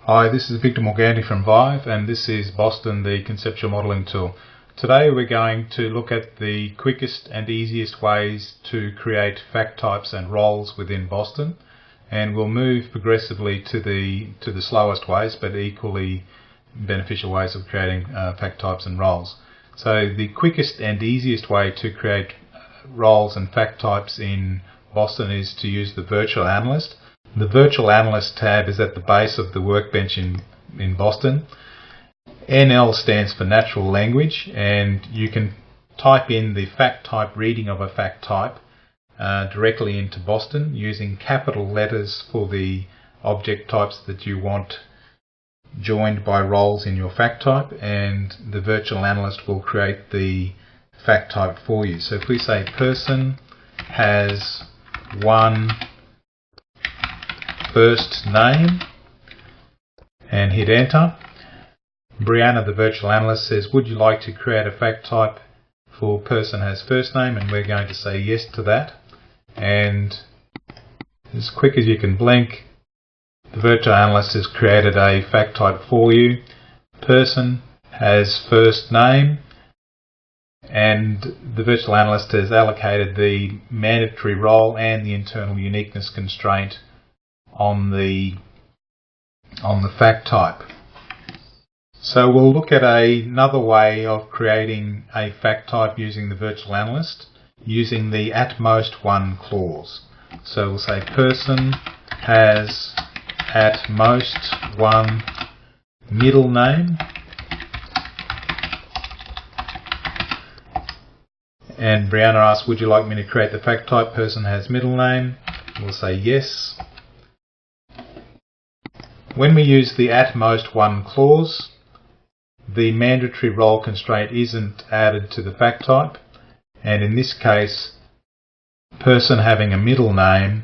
Hi, this is Victor Morganti from Vive, and this is Boston, the conceptual modelling tool. Today we're going to look at the quickest and easiest ways to create fact types and roles within Boston, and we'll move progressively to the slowest ways but equally beneficial ways of creating fact types and roles. So the quickest and easiest way to create roles and fact types in Boston is to use the virtual analyst. The Virtual Analyst tab is at the base of the workbench in Boston. NL stands for Natural Language, and you can type in the fact type reading of a fact type directly into Boston using capital letters for the object types that you want joined by roles in your fact type, and the Virtual Analyst will create the fact type for you. So if we say person has one first name and hit enter, Brianna, the virtual analyst, says, would you like to create a fact type for person has first name? And we're going to say yes to that. And as quick as you can blink, the virtual analyst has created a fact type for you. Person has first name, and the virtual analyst has allocated the mandatory role and the internal uniqueness constraint on the fact type. So we'll look at another way of creating a fact type using the virtual analyst, using the at most one clause. So we'll say person has at most one middle name, and Brianna asks, would you like me to create the fact type person has middle name? We'll say yes. When we use the at most one clause, the mandatory role constraint isn't added to the fact type, and in this case, person having a middle name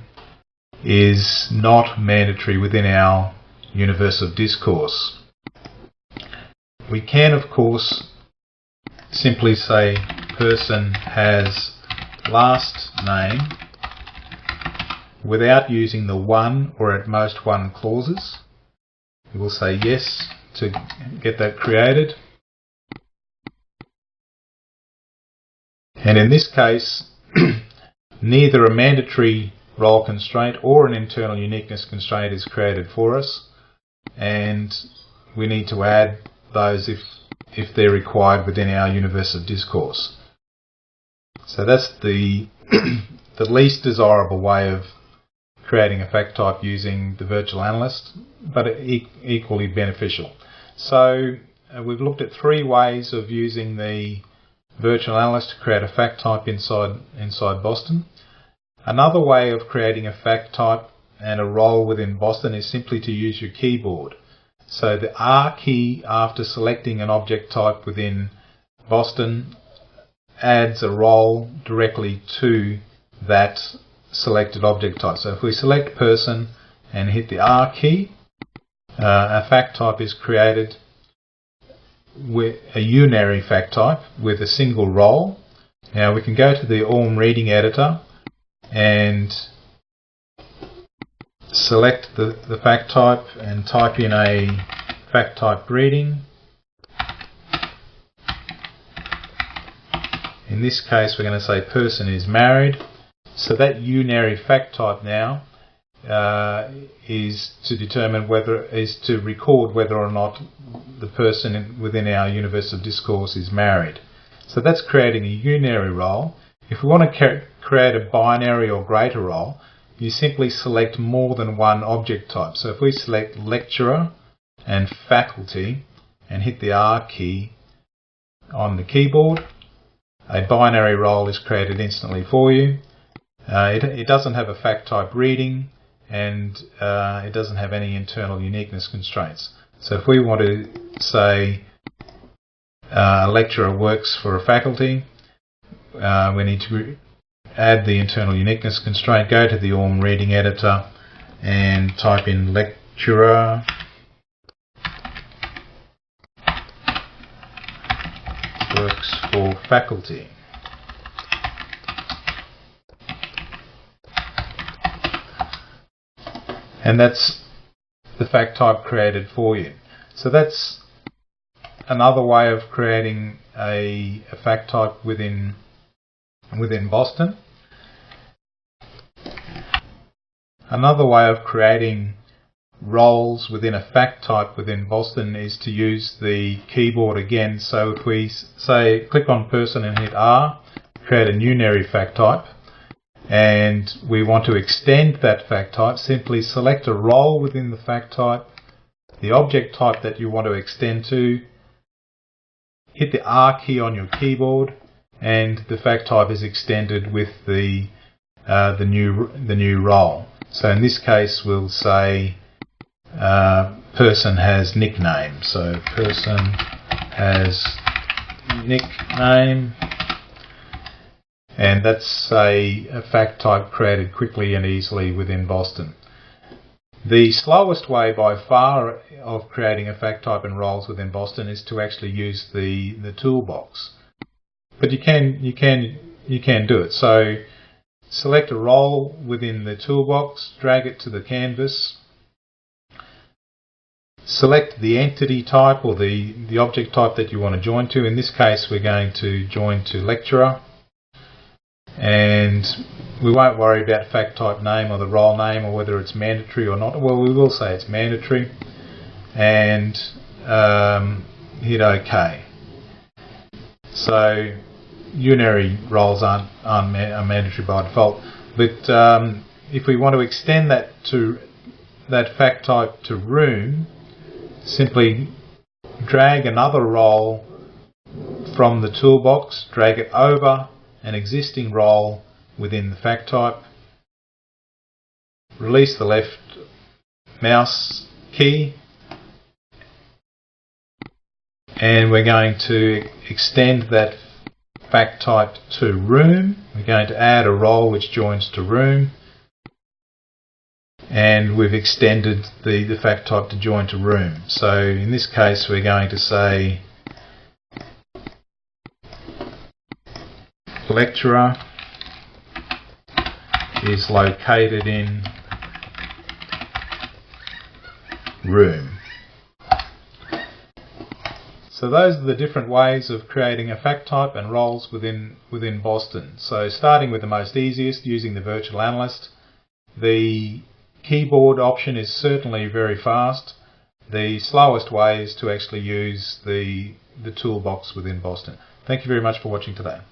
is not mandatory within our universe of discourse. We can, of course, simply say person has last name without using the one or at most one clauses. We'll say yes to get that created. And in this case, neither a mandatory role constraint or an internal uniqueness constraint is created for us, and we need to add those if they're required within our universe of discourse. So that's the least desirable way of creating a fact type using the virtual analyst, but equally beneficial. So we've looked at three ways of using the virtual analyst to create a fact type inside Boston. Another way of creating a fact type and a role within Boston is simply to use your keyboard. So the R key after selecting an object type within Boston adds a role directly to that selected object type. So if we select person and hit the R key, a fact type is created with a unary fact type with a single role. Now we can go to the ORM reading editor and select the fact type and type in a fact type reading. In this case we're going to say person is married. So that unary fact type now is to record whether or not the person within our universe of discourse is married. So that's creating a unary role. If we want to create a binary or greater role, you simply select more than one object type. So if we select lecturer and faculty and hit the R key on the keyboard, a binary role is created instantly for you. It doesn't have a fact type reading, and it doesn't have any internal uniqueness constraints. So if we want to say a lecturer works for a faculty, we need to add the internal uniqueness constraint, go to the ORM reading editor and type in lecturer works for faculty. And that's the fact type created for you. So that's another way of creating a fact type within Boston. Another way of creating roles within a fact type within Boston is to use the keyboard again. So if we say click on person and hit R, create a new nary fact type, and we want to extend that fact type, simply select a role within the fact type, the object type that you want to extend to, hit the R key on your keyboard, and the fact type is extended with the new role. So in this case we'll say person has nickname. So person has nickname, and that's a fact type created quickly and easily within Boston. The slowest way by far of creating a fact type and roles within Boston is to actually use the toolbox. But you can do it. So select a role within the toolbox, drag it to the canvas, select the entity type or the object type that you want to join to. In this case we're going to join to lecturer, and we won't worry about fact type name or the role name or whether it's mandatory or not. Well, we will say it's mandatory, and hit OK. So unary roles are mandatory by default, but if we want to extend that fact type to room, simply drag another role from the toolbox, drag it over an existing role within the fact type, release the left mouse key, and we're going to extend that fact type to room. We're going to add a role which joins to room, and we've extended the fact type to join to room. So in this case we're going to say lecturer is located in room. So those are the different ways of creating a fact type and roles within Boston. So starting with the most easiest, using the virtual analyst, the keyboard option is certainly very fast. The slowest way is to actually use the toolbox within Boston. Thank you very much for watching today.